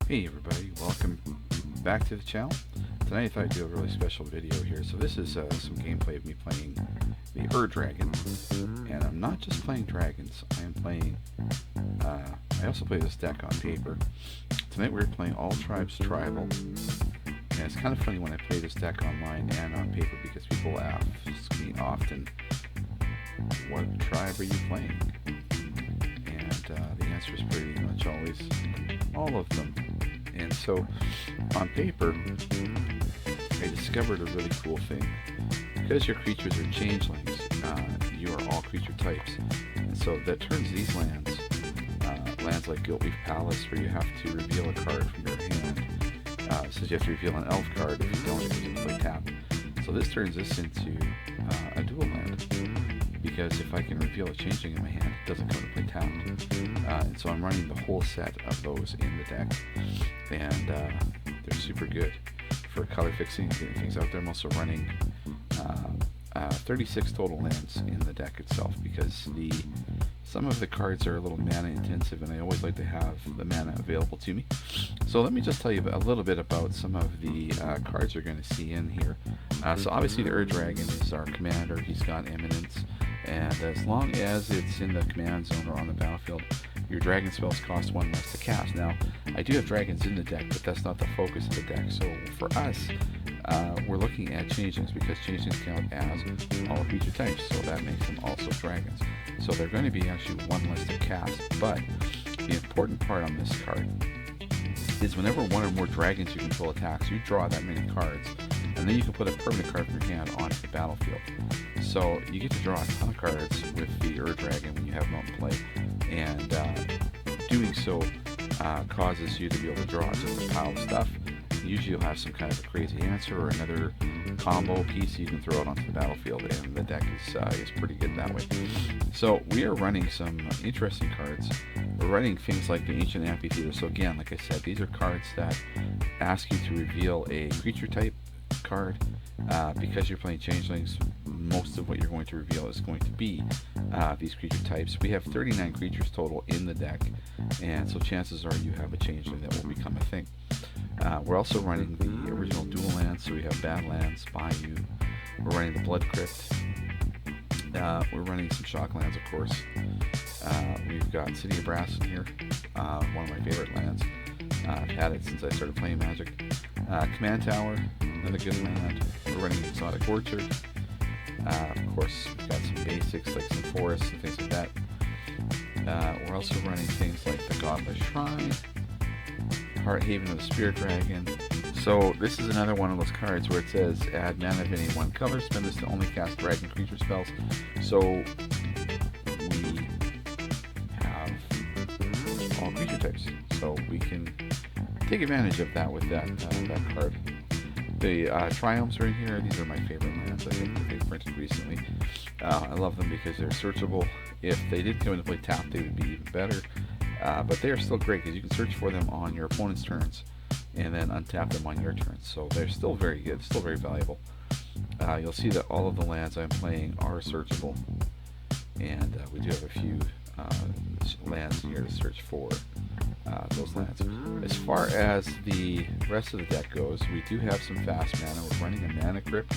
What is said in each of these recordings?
Hey everybody, welcome back to the channel. Tonight I thought I'd do a really special video here. So this is some gameplay of me playing the Dragon, and I'm not just playing dragons, I am playing, I also play this deck on paper. Tonight we're playing All Tribes Tribal, and it's kind of funny when I play this deck online and on paper because people ask me often, what tribe are you playing? And the answer is pretty much always all of them. And so on paper I discovered a really cool thing. Because your creatures are changelings, you are all creature types, and so that turns these lands like Guiltleaf Palace, where you have to reveal a card from your hand, says you have to reveal an elf card. If you don't, it goes into play tap. So this turns this into a dual land, because if I can reveal a changeling in my hand, it doesn't come to play tapped. And so I'm running the whole set of those in the deck, and they're super good for color fixing and getting things out there. I'm also running 36 total lands in the deck itself, because some of the cards are a little mana intensive, and I always like to have the mana available to me. So let me just tell you a little bit about some of the cards you're going to see in here. So obviously the Dragon is our commander. He's got eminence, and as long as it's in the command zone or on the battlefield, your dragon spells cost one less to cast. Now, I do have dragons in the deck, but that's not the focus of the deck. So for us, we're looking at changelings, because changelings count as all creature types, so that makes them also dragons. So they're going to be actually one less to cast, but the important part on this card is whenever one or more dragons you control attacks, you draw that many cards, and then you can put a permanent card from your hand onto the battlefield. So you get to draw a ton of cards with the Dragon when you have them out in play, and doing so causes you to be able to draw just a pile of stuff. Usually you'll have some kind of a crazy answer or another combo piece you can throw out onto the battlefield, and the deck is pretty good that way. So we are running some interesting cards. We're running things like the Ancient Amphitheater. So again, like I said, these are cards that ask you to reveal a creature type card. Because you're playing changelings, most of what you're going to reveal is going to be these creature types. We have 39 creatures total in the deck, and so chances are you have a changeling that will become a thing. We're also running the original dual lands, so we have Badlands, Bayou. We're running the Blood Crypt. We're running some shock lands, of course. We've got City of Brass in here, one of my favorite lands. I've had it since I started playing Magic. Command Tower, another good land. We're running Exotic Orchard. Of course, we've got some basics like some forests and things like that. We're also running things like the Godless Shrine, Heart Haven of the Spirit Dragon. So this is another one of those cards where it says add mana of any one color, spend this to only cast dragon creature spells. So we have all creature types, so we can take advantage of that with that card. The Triumphs are in here. These are my favorite lands, I think, that they've printed recently. I love them because they're searchable. If they did come into play tapped, they would be even better. But they are still great because you can search for them on your opponent's turns and then untap them on your turn. So they're still very good, still very valuable. You'll see that all of the lands I'm playing are searchable, and we do have a few lands here to search for those lands. As far as the rest of the deck goes, we do have some fast mana. We're running a Mana Crypt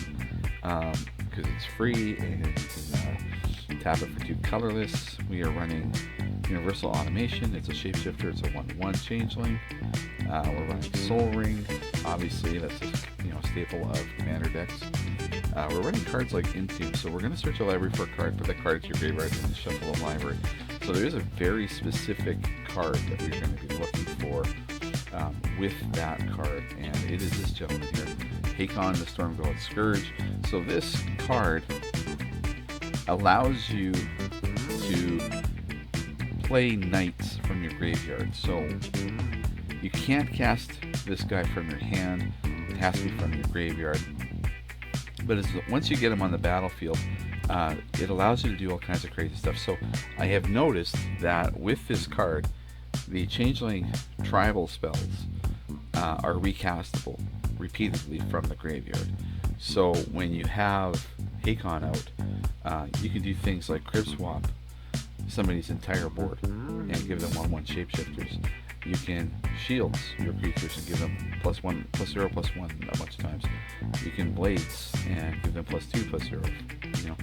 because it's free and you can tap it for 2 colorless. We are running Universal Automation. It's a shapeshifter. It's a 1/1 changeling. We're running Soul Ring. Obviously, that's a staple of commander decks. We're running cards like Intune. So we're going to search a library for a card, put that card to your graveyard, and then shuffle a library. So there is a very specific card that we're going to be looking for with that card, and it is this gentleman here, Hakon the Stormguard Scourge. So this card allows you to play knights from your graveyard. So you can't cast this guy from your hand, it has to be from your graveyard. But once you get him on the battlefield, it allows you to do all kinds of crazy stuff. So I have noticed that with this card, the changeling tribal spells are recastable repeatedly from the graveyard. So when you have Hakon out, you can do things like crib swap somebody's entire board and give them 1/1 shapeshifters. You can shields your creatures and give them +1, +0, +1 a bunch of times. You can blades and give them +2, +0. You know,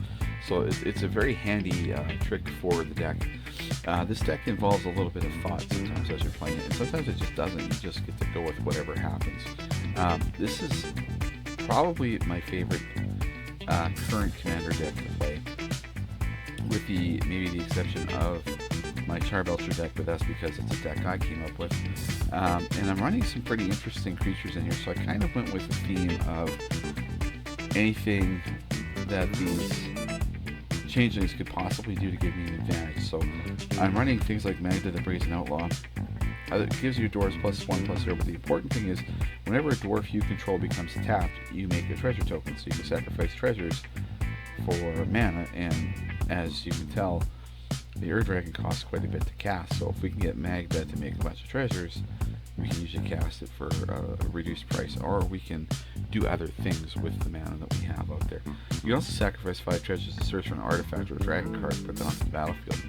so it's a very handy trick for the deck. This deck involves a little bit of thought sometimes as you're playing it, and sometimes it just doesn't. You just get to go with whatever happens. This is probably my favorite current commander deck to play, with maybe the exception of my Charbelcher deck, but that's because it's a deck I came up with. And I'm running some pretty interesting creatures in here, so I kind of went with the theme of anything that these changelings could possibly do to give me an advantage. So I'm running things like Magda the Brazen Outlaw. It gives you dwarves +1, +0, but the important thing is whenever a dwarf you control becomes tapped, you make a treasure token, so you can sacrifice treasures for mana, and as you can tell, the Ur-Dragon costs quite a bit to cast, so if we can get Magda to make a bunch of treasures, we can usually cast it for a reduced price, or we can do other things with the mana that we have out there. You can also sacrifice 5 treasures to search for an artifact or a dragon card, put that onto the battlefield.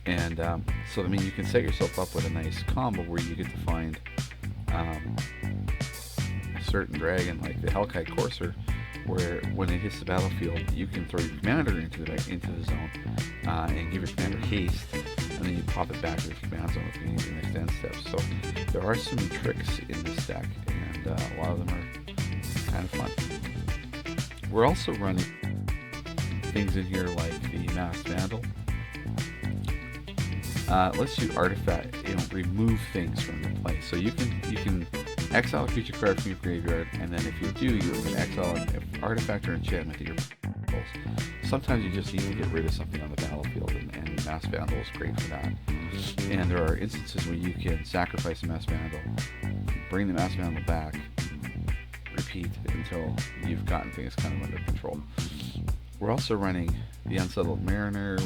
And so, I mean, you can set yourself up with a nice combo where you get to find a certain dragon, like the Hellkite Courser, where when it hits the battlefield, you can throw your commander into the zone and give your commander haste, and then you pop it back to the command zone if you need the next end step. So there are some tricks in this deck, and a lot of them are kind of fun. We're also running things in here like the Masked Vandal. Lets you artifact, remove things from the play. So you can exile a creature card from your graveyard, and then if you do, you can exile an artifact or enchantment that your controls. Sometimes you just need to get rid of something on the battlefield, and Masked Vandal is great for that. And there are instances where you can sacrifice a Masked Vandal, bring the Masked Vandal back, repeat until you've gotten things kind of under control. We're also running the Unsettled Mariner.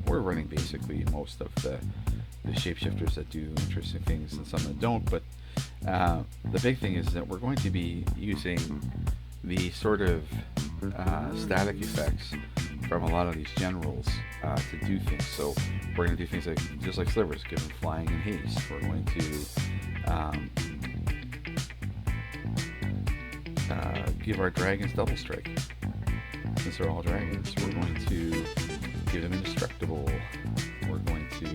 We're running basically most of the shapeshifters that do interesting things and some that don't, but the big thing is that we're going to be using the sort of static effects from a lot of these generals to do things. So we're going to do things like, just like Slivers, give them flying and haste. We're going to give our dragons double strike, since they're all dragons. We're going to give them indestructible. We're going to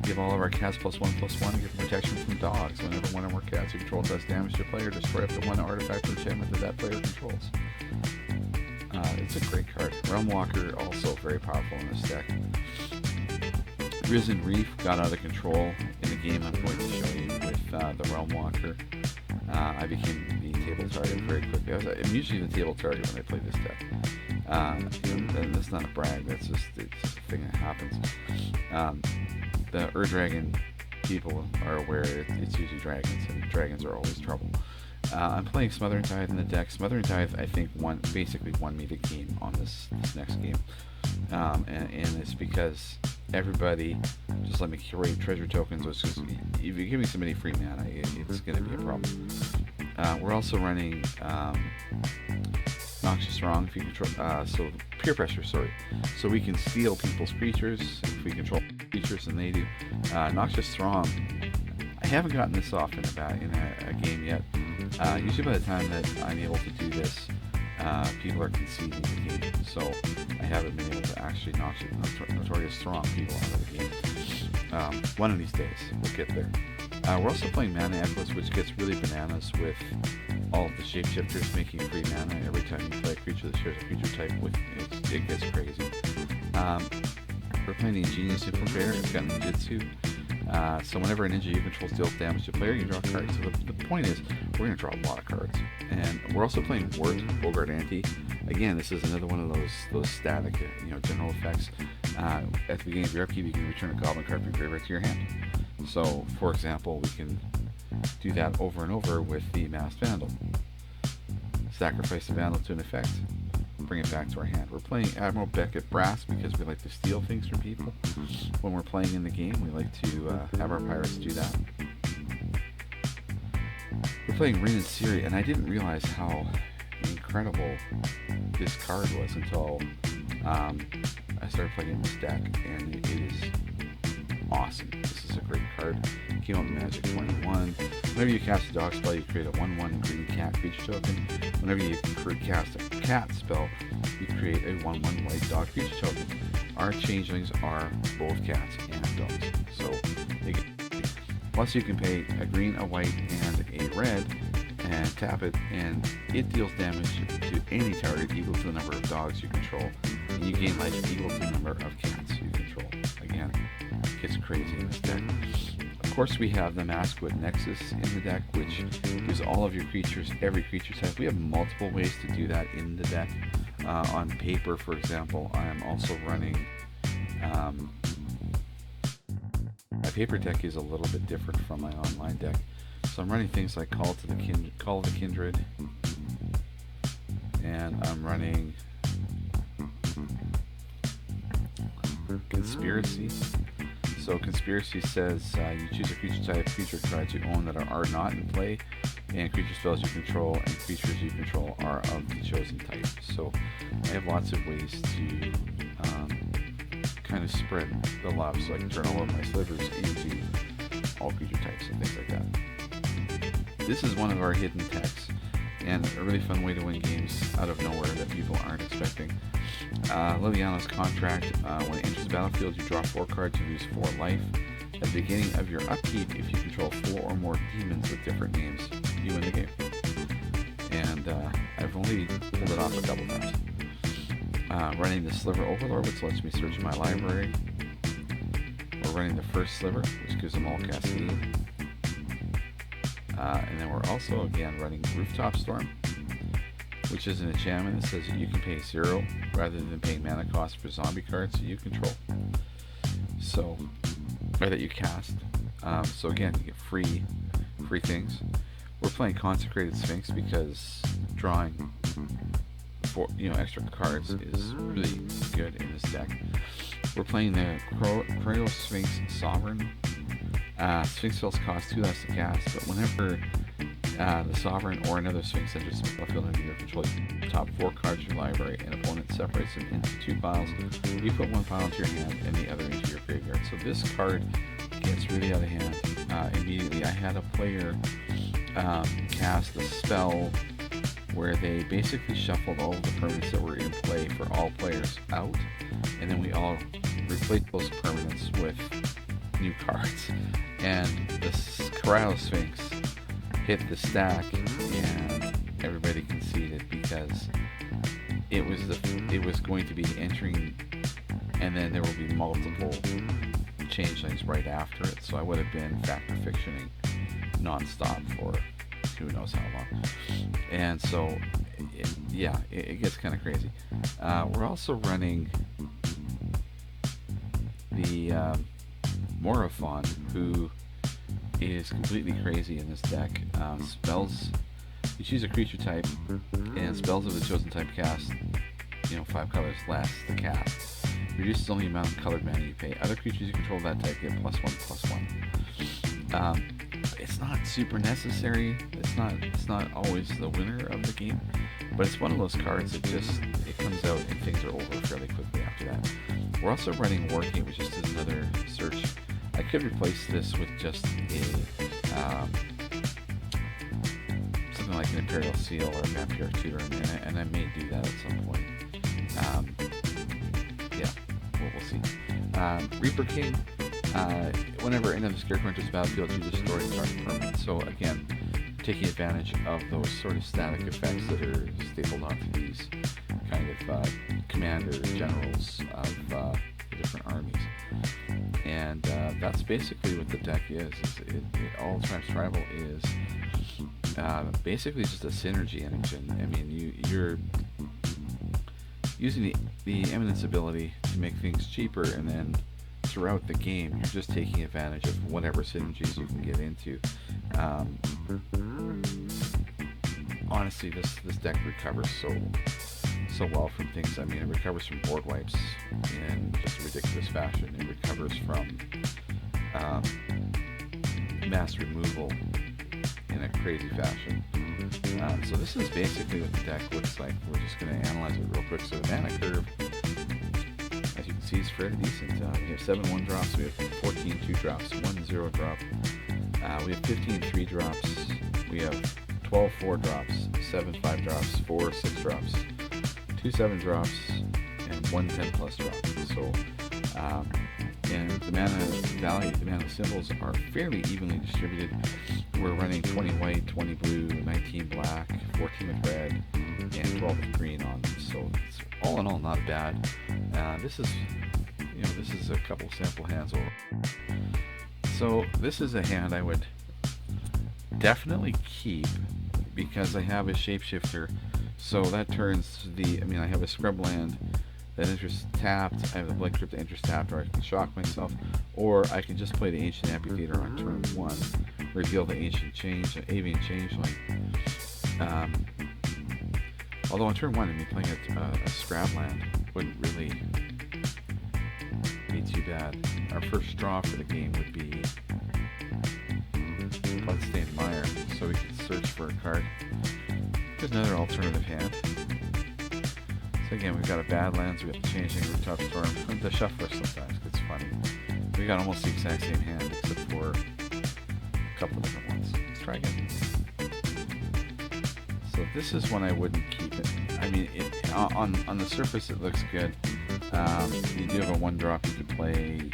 give all of our cats +1/+1 and give protection from dogs. Whenever one or more cats you control does damage to a player, destroy up to one artifact or enchantment that player controls. It's a great card. Realm Walker, also very powerful in this deck. Risen Reef got out of control in the game I'm going to show you with the Realm Walker. I became the table target very quickly. I'm usually the table target when I play this deck. And that's not a brag, it's just a thing that happens. The Ur-Dragon people are aware it's usually dragons, and dragons are always trouble. I'm playing Smothering Tithe in the deck. Smothering Tithe, I think, basically won me the game on this next game. And it's because everybody just let me curate treasure tokens, which is, if you give me so many free mana, it's going to be a problem. We're also running Noxious Wrong, if you control, so Peer Pressure, sorry. So we can steal people's creatures if we control creatures, and they do. Noxious Throng, I haven't gotten this off in a game yet. Usually by the time that I'm able to do this, people are conceding the game, so I haven't been able to actually knock Notorious Throng people out of the game. One of these days, we'll get there. We're also playing Mana Echoes, which gets really bananas with all of the shapeshifters making free mana every time you play a creature that shares a creature type. It gets crazy. We're playing the Ingenious Bear. It's got ninjutsu. So whenever a ninja you control deals damage to a player, you draw a card. So the point is, we're going to draw a lot of cards. And we're also playing Wart, Bogart Ante. Again, this is another one of those static, general effects. At the beginning of your upkeep, you can return a goblin card from your graveyard to your hand. So, for example, we can do that over and over with the Masked Vandal. Sacrifice the Vandal to an effect, bring it back to our hand. We're playing Admiral Beckett Brass because we like to steal things from people. When we're playing in the game, we like to have our pirates do that. We're playing Rin and Siri, and I didn't realize how incredible this card was until I started playing this deck, and it is awesome. This is a great card. Came out in Magic 21. Whenever you cast a dog spell, you create a 1/1 green cat creature token. Whenever you cast a cat spell, you create a 1/1 white dog creature token. Our changelings are both cats and dogs. So, plus you can pay a green, a white, and a red, and tap it, and it deals damage to any target equal to the number of dogs you control, and you gain life equal to the number of cats you control. Again, it gets crazy in this deck. Of course, we have the Maskwood Nexus in the deck, which gives all of your creatures every creature type. We have multiple ways to do that in the deck. On paper, for example, I am also running... my paper deck is a little bit different from my online deck. So I'm running things like Call of the Kindred, and I'm running Conspiracy. So Conspiracy says you choose a creature type, creature cards you own that are not in play, and creature spells you control and creatures you control are of the chosen type. So I have lots of ways to kind of spread the love, so I can turn all of my slivers into all creature types and things like that. This is one of our hidden techs, and a really fun way to win games out of nowhere that people aren't expecting. Liliana's Contract. When it enters the battlefield, you draw 4 cards, you lose 4 life. At the beginning of your upkeep, if you control 4 or more demons with different names, you win the game. And I've only pulled it off a couple times. Running the Sliver Overlord, which lets me search my library. We're running the first Sliver, which gives them all Cascade. And then we're also, again, running Rooftop Storm, which is an enchantment that says that you can pay 0 rather than paying mana cost for zombie cards that you control. So, or that you cast. So again, you get free things. We're playing Consecrated Sphinx because drawing extra cards is really good in this deck. We're playing the Chrono Sphinx Sovereign. Sphinx spells cost 2 less to cast, but whenever the Sovereign or another Sphinx enters the battlefield under your control, you top 4 cards in your library, and opponent separates them into 2 piles. You put 1 pile into your hand and the other into your graveyard. So this card gets really out of hand immediately. I had a player cast a spell where they basically shuffled all of the permanents that were in play for all players out, and then we all replaced those permanents with new cards. And the Cryo Sphinx hit the stack, and everybody conceded because it was going to be entering, and then there will be multiple changelings right after it. So I would have been factor fictioning nonstop for who knows how long. And so, it gets kind of crazy. We're also running the Morophon, who is completely crazy in this deck. Spells, you choose a creature type, and spells of the chosen type cast, 5 colors less to cast. Reduces only the amount of colored mana you pay. Other creatures you control that type get +1/+1. It's not super necessary. It's not always the winner of the game, but it's one of those cards that it comes out and things are over fairly quickly after that. We're also running Wargame, which just is another search. I could replace this with just something like an Imperial Seal or a Vampire Tutor, and I may do that at some point. We'll see. Reaper King. Whenever another scarecrow enters the battlefield, you destroy a target permanent. So again, taking advantage of those sort of static effects that are stapled onto these kind of commanders, generals of the different armies. And that's basically what the deck is. All Times Tribal is basically just a synergy engine. I mean, you're using the Eminence ability to make things cheaper, and then throughout the game, you're just taking advantage of whatever synergies you can get into. Honestly, this deck recovers so well from things. I mean, it recovers from board wipes in just a ridiculous fashion. It recovers from mass removal in a crazy fashion. So this is basically what the deck looks like. We're just going to analyze it real quick. So the mana curve, as you can see, is fairly decent. We have 7 1 drops, we have 14 2 drops, 1 0 drop, we have 15 3 drops, we have 12 4 drops, 7 5 drops, 4 6 drops, 2 7 drops, and 1 10 plus drop. So, and the mana value, the mana symbols are fairly evenly distributed. We're running 20 white, 20 blue, 19 black, 14 with red, and 12 with green on them. So it's all in all not bad. This is, this is a couple sample hands over. So this is a hand I would definitely keep because I have a shapeshifter. So that turns I have a scrub land that enters tapped. I have the Blink Crypt that enters tapped, or I can shock myself, or I can just play the Ancient Amphitheater on turn 1, reveal the Avian Changeling. Although on turn 1, playing a scrab land wouldn't really be too bad. Our first draw for the game would be Bloodstained Mire, so we could search for a card. There's another alternative hand. So again, we've got a Badlands, we got the Changing Rooftop Storm, the Shuffler sometimes gets funny. We got almost the exact same hand except for a couple different ones. Let's try again. So this is one I wouldn't keep it. On the surface it looks good. You do have a 1 drop you could play.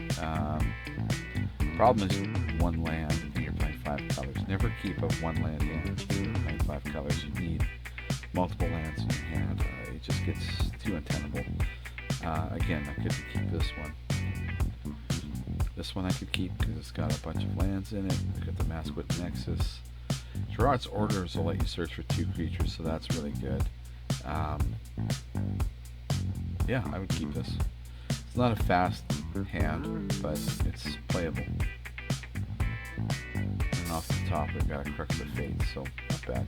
Problem is 1 land and you're playing 5 colors. Never keep a 1 land hand if you're playing 5 colors. You need multiple lands in your hand. It just gets too untenable. Again, I could keep this one. This one I could keep because it's got a bunch of lands in it. We've got the Maskwood Nexus. Draw its orders will let you search for 2 creatures, so that's really good. Yeah, I would keep this. It's not a fast hand, but it's playable. And off the top, we've got a Crux of Fate, so not bad.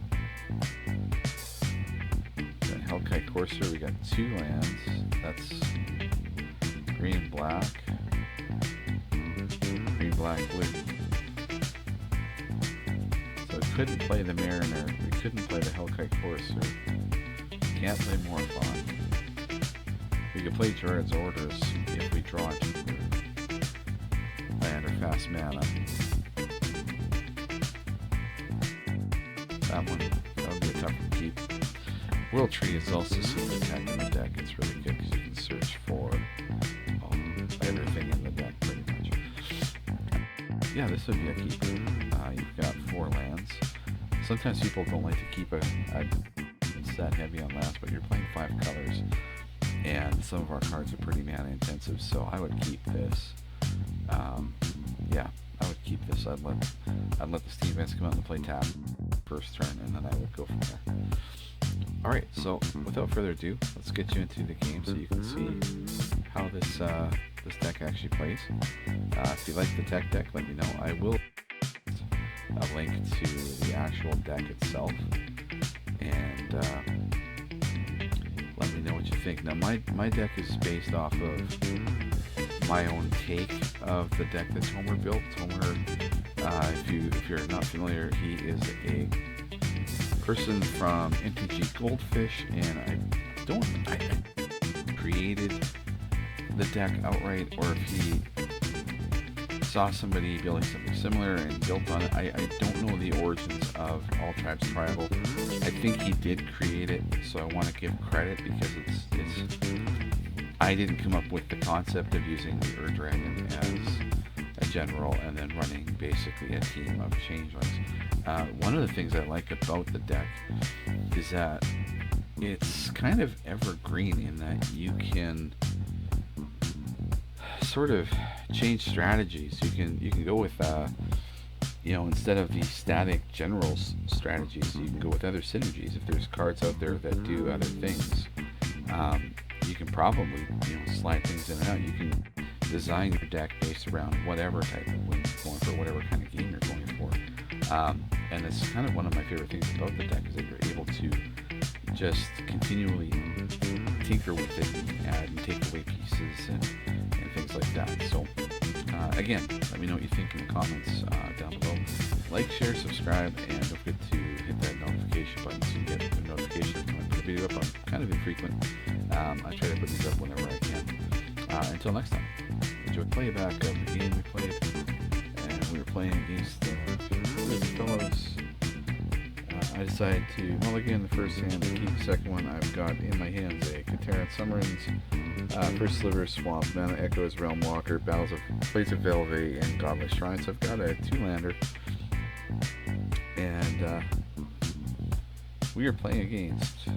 Then Hellkite Courser, we got 2 lands. That's green, black, blue. So we couldn't play the Mariner, we couldn't play the Hellkite Courser, can't play Morphon. We could play Jared's Orders if we draw into land or fast mana. That would be a tough one to keep. World Tree is also super attack in the deck. It's really good because you can search for everything in the deck pretty much. Yeah, this would be a keeper. You've got 4 lands. Sometimes people don't like to keep a set heavy on lands, but you're playing 5 colors. And some of our cards are pretty mana intensive, so I would keep this. Yeah, I would keep this. I'd let the Steam Vents come out and play tap first turn, and then I would go from there. Alright, so without further ado, let's get you into the game so you can see how this deck actually plays. If you like the tech deck, let me know. I will a link to the actual deck itself, and let me know what you think. Now my deck is based off of my own take of the deck that Tomer built. Tomer, if you're not familiar, he is a person from MTG Goldfish, and I created the deck outright, or if he saw somebody building something similar and built on it. I don't know the origins of All Tribes Tribal. I think he did create it, so I want to give credit because it's I didn't come up with the concept of using the Ur Dragon as a general and then running basically a team of changelings. One of the things I like about the deck is that it's kind of evergreen in that you can sort of change strategies. You can go with instead of the static generals strategies, you can go with other synergies. If there's cards out there that do other things, you can probably slide things in and out. You can design your deck based around whatever type of win you're going for, whatever kind of game you're going for. And it's kind of one of my favorite things about the deck is that you're able to just continually tinker with it and add and take away pieces and things like that. So again, let me know what you think in the comments down below. Like, share, subscribe, and don't forget to hit that notification button so you get the notification when I put a video up. I'm kind of infrequent. I try to put these up whenever I can. Until next time, enjoy playback of the game we played, and we were playing against the fellows. I decided to mulligan the first hand and keep the second one. I've got in my hands a Kateran Summons, first Sliver Swamp, Mana Echoes, Realm Walker, Battles of Blades of Velvet, and Godless Shrine. So I've got a 2-lander, and we are playing against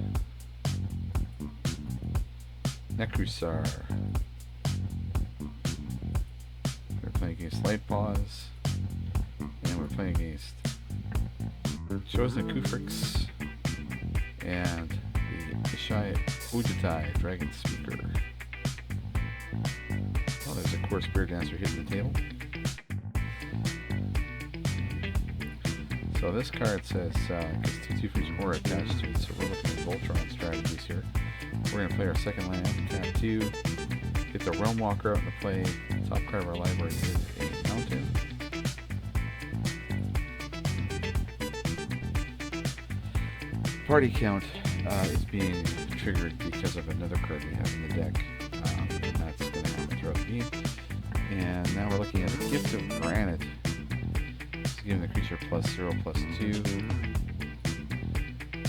Necrusar. We're playing against Light Paws, and we're playing against Chosen Kufrix and the Ishai Ujitai Dragon Speaker. Oh, there's a Core Spirit Dancer hitting the table. So this card says gets 2/2 aura attached to it, so we're looking at Voltron strategies here. We're going to play our second land, tap 2, get the Realm Walker out into play. Top card of our library is a Mountain. Party count is being triggered because of another card we have in the deck, and that's going to happen throughout the game. And now we're looking at the Gift of Granite. It's giving the creature +0/+2.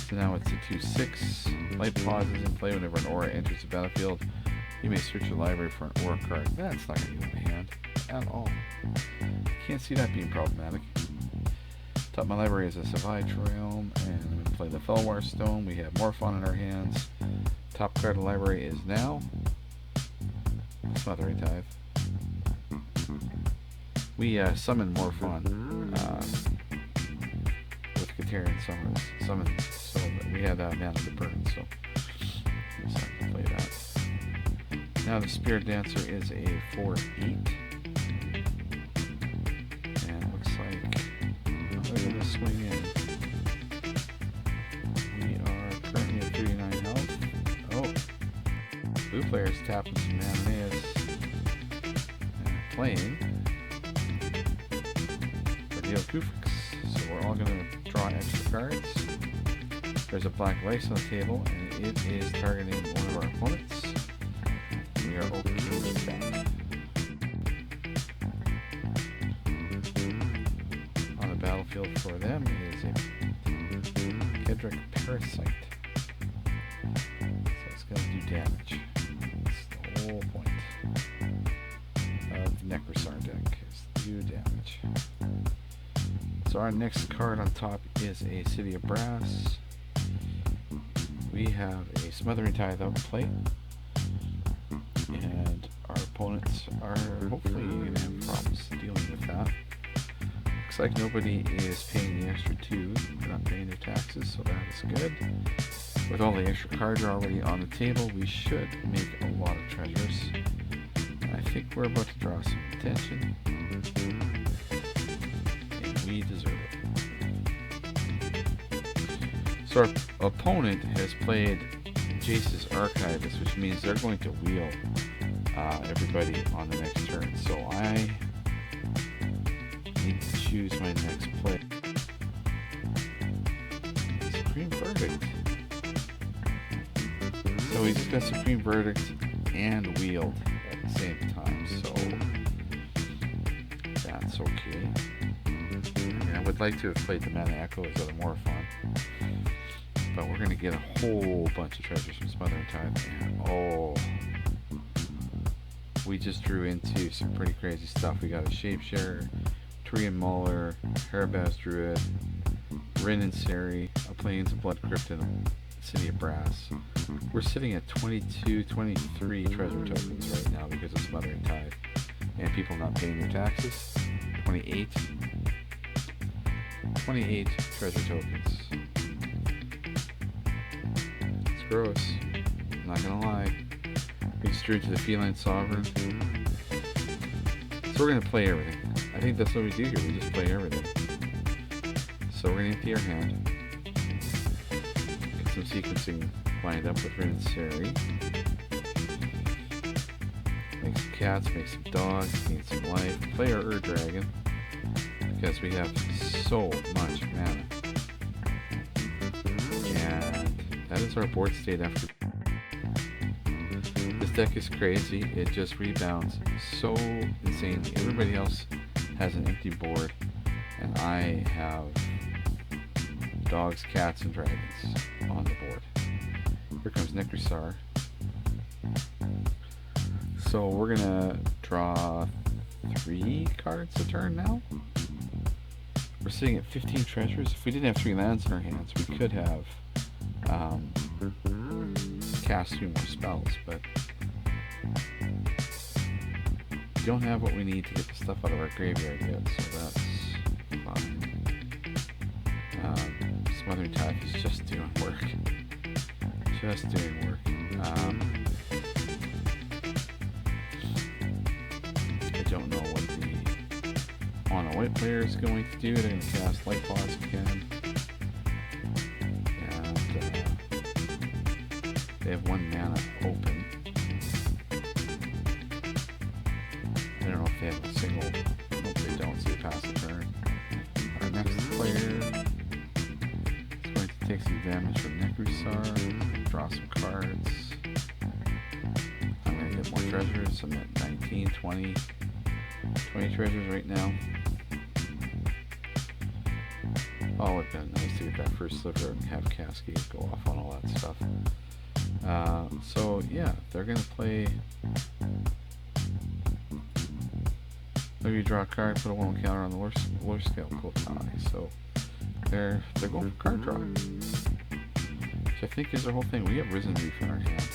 So now it's a 2/6. Light Pause is in play whenever an aura enters the battlefield. You may search your library for an aura card. That's not going to get in my hand at all. Can't see that being problematic. Top of my library is a Savage Realm, and I'm going to play the Felwar Stone. We have Morphon in our hands. Top card of the library is now Smothering Tithe. We summon Morphon with Kateran summons, so we had mana to burn, so we decided to play that. Now the Spirit Dancer is a 4/8, and it looks like we're going to swing in. We are currently at 39 health. Oh, blue player's tapping some Manaeus and playing for Deal Kufrix. So we're all going to draw extra cards. There's a black Lace on the table, and it is targeting one of our opponents. We are opening it back. On the battlefield for them is a Kedric Parasite. So it's going to do damage. That's the whole point of Necrosar deck, is to do damage. So our next card on top is a City of Brass. We have a Smothering Tithe out to play, and our opponents are hopefully going to have problems dealing with that. Looks like nobody is paying the extra 2. They're not paying their taxes, so that is good. With all the extra cards already on the table, we should make a lot of treasures. I think we're about to draw some attention, and we deserve it. So our opponent has played Jace's Archivist, which means they're going to wheel everybody on the next turn. So I need to choose my next play. Supreme Verdict. So he's got Supreme Verdict and wheeled at the same time, so that's okay. And I would like to have played the Mana Echoes that are more fun, but we're going to get a whole bunch of treasures from Smothering Tithe, and oh, we just drew into some pretty crazy stuff. We got a Shapeshare, Turian Mauler, Harabaz Druid, Rin and Seri, a Plains of Blood Crypt, and a City of Brass. We're sitting at 22, 23 treasure tokens right now because of Smothering Tithe and people not paying their taxes. 28 treasure tokens. It's gross, I'm not gonna lie. We just drew to the Feline Sovereign. So we're gonna play everything. I think that's what we do here, we just play everything. So we're gonna empty our hand. Get some sequencing lined up with Rin and Seri. Make some cats, make some dogs, gain some life. Play our Dragon because we have so much mana. And that is our board state after. This deck is crazy. It just rebounds so insanely. Everybody else has an empty board, and I have dogs, cats, and dragons on the board. Here comes Necrosar. So we're gonna draw 3 cards a turn now. We're sitting at 15 treasures. If we didn't have 3 lands in our hands, we could have cast 2 more spells, but we don't have what we need to get the stuff out of our graveyard yet, so that's fine. Smothering Tithe is just doing work. Just doing work. I don't know what the mono white player is going to do. They're going to cast Light Pause again. And they have 1 mana open. I don't know if they have a single. Nope, they don't, so they pass the turn. Our next player is going to take some damage from Necrosar, draw some cards. I'm going to get more treasures. I'm at 19, 20 treasures right now. Oh, it'd been nice to get that first sliver and have Cascade go off on all that stuff. So yeah, they're going to play. Maybe you draw a card, put a 1 counter on the lure scale, cool tie. So they're going for card draw, which I think is their whole thing. We have Risen Reef in our hand,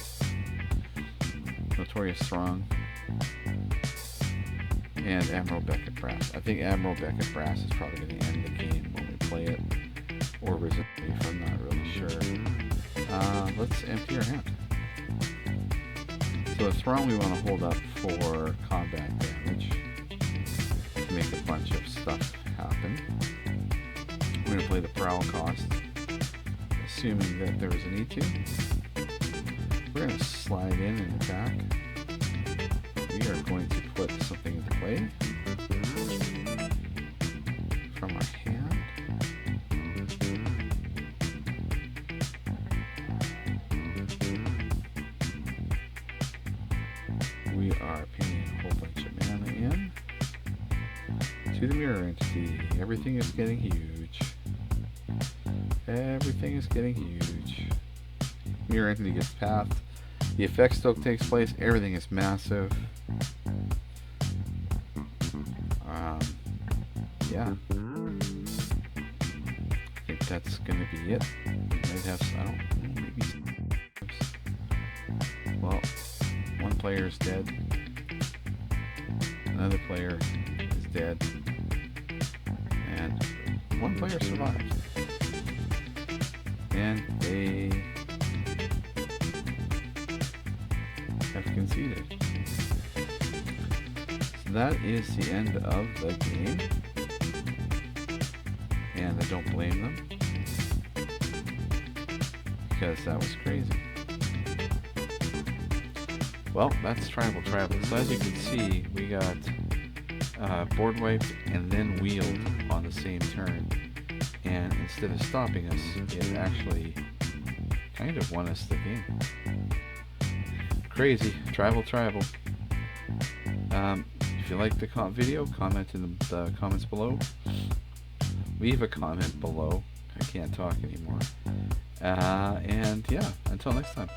Notorious Throng, and Admiral Beckett Brass. I think Admiral Beckett Brass is probably going to end the game when we play it, or Risen Reef. I'm not really sure. Let's empty our hand. So the Throng we want to hold up for combat damage. Make a bunch of stuff happen. We're going to play the Prowl cost, assuming that there is a need to. We're going to slide in and attack. We are going to put something into play from our hand. We are paying a whole bunch of mana in. To the mirror entity. Everything is getting huge. Everything is getting huge. Mirror entity gets pathed. The effect still takes place. Everything is massive. Yeah. I think that's gonna be it. We might have, I don't know, maybe. Well, 1 player is dead. Another player is dead. And 1 player survived. And they have conceded. So that is the end of the game. And I don't blame them, because that was crazy. Well, that's Tribal. So as you can see, we got board wiped and then wheeled on the same turn, and instead of stopping us, it actually kind of won us the game. Crazy. Tribal. If you like the video, comment in the comments below. Leave a comment below. I can't talk anymore. And yeah, until next time.